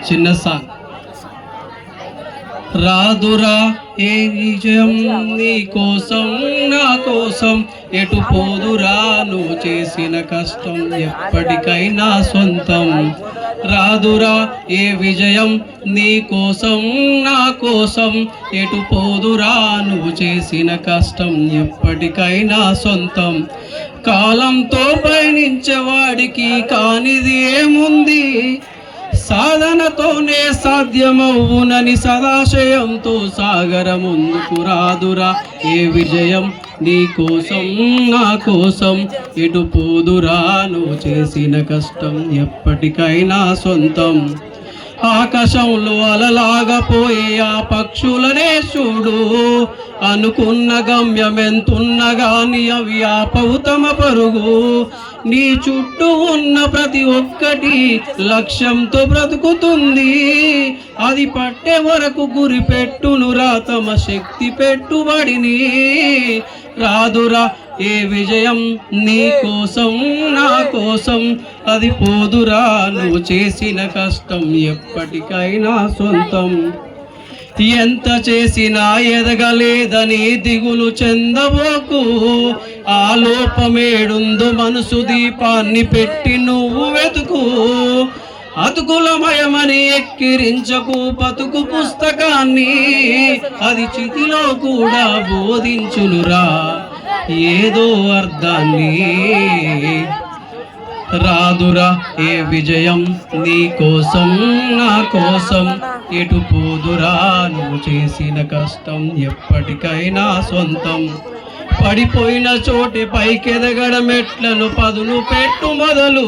చిన్న సాంగ్. రాదురా ఏ విజయం నీ కోసం నా కోసం, ఎటు పోదురా నువ్వు చేసిన కష్టం ఎప్పటికైనా సొంతం. రాదురా ఏ విజయం నీ కోసం నా కోసం, ఎటు పోదురా నువ్వు చేసిన కష్టం ఎప్పటికైనా సొంతం. కాలంతో పయనించేవాడికి కానిది ఏముంది, సాధనతోనే సాధ్యమవునని సదాశయంతో సాగర ముందుకు. రాదురా ఏ విజయం నీ కోసం నా కోసం, ఎటు పోదురా నువ్వు చేసిన కష్టం ఎప్పటికైనా సొంతం. ఆకాశంలో అలలాగా పోయే ఆ పక్షులనే చూడు, అనుకున్న గమ్యం ఎంతున్నా గాని అవి ఆపవు తమ పరుగు. నీ చుట్టూ ఉన్న ప్రతి ఒక్కటి లక్ష్యంతో బ్రతుకుతుంది, అది పట్టే వరకు గురి పెట్టునురా తమ శక్తి పెట్టుబడిని. రాదురా ఏ విజయం నీ కోసం నా కోసం, అది పోదురా నువ్వు చేసిన కష్టం ఎప్పటికైనా సొంతం. ఎంత చేసినా ఎదగలేదని దిగులు చెందబోకు, ఆ లోపమేడుందో మనసు దీపాన్ని పెట్టి నువ్వు వెతుకు. అతుకులమయమని ఎక్కిరించకు బతుకు పుస్తకాన్ని, అది చితిలో కూడా బోధించునురా ఏదో అర్థాన్ని. రాదురా ఏ విజయం నీ కోసం నా కోసం, ఎటు పోదురా నువ్వు చేసిన కష్టం ఎప్పటికైనా సొంతం. పడిపోయిన చోటి పైకెదగడం ఎట్లను పదును పెట్టు మొదలు,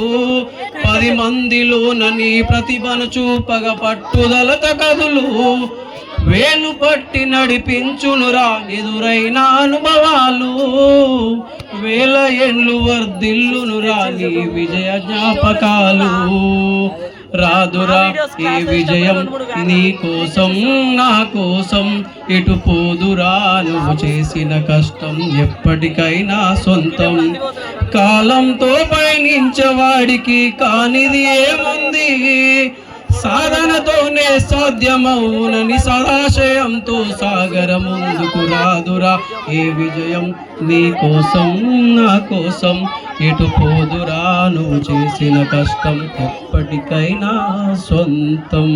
10 మందిలోన నీ ప్రతిభను చూపగ పట్టుదలత కదులు. వేలు పట్టి నడిపించునురా ఎదురైన అనుభవాలు, వేల ఏండ్లు వర్ధిల్లునురా నీ విజయ జ్ఞాపకాలు. రాదురా ఏ విజయం నీ కోసం నా కోసం, ఎటు పోదురా నువ్వు చేసిన కష్టం ఎప్పటికైనా సొంతం. కాలంతో పయనించేవాడికి కానిది ఏముంది, సాధనతోనే సాధ్యమవునని సదాశయంతో సాగర ముందుకు. రాదురా ఏ విజయం నీ కోసం నా కోసం, ఎటు పోదురా నువ్వు చేసిన కష్టం ఎప్పటికైనా సొంతం.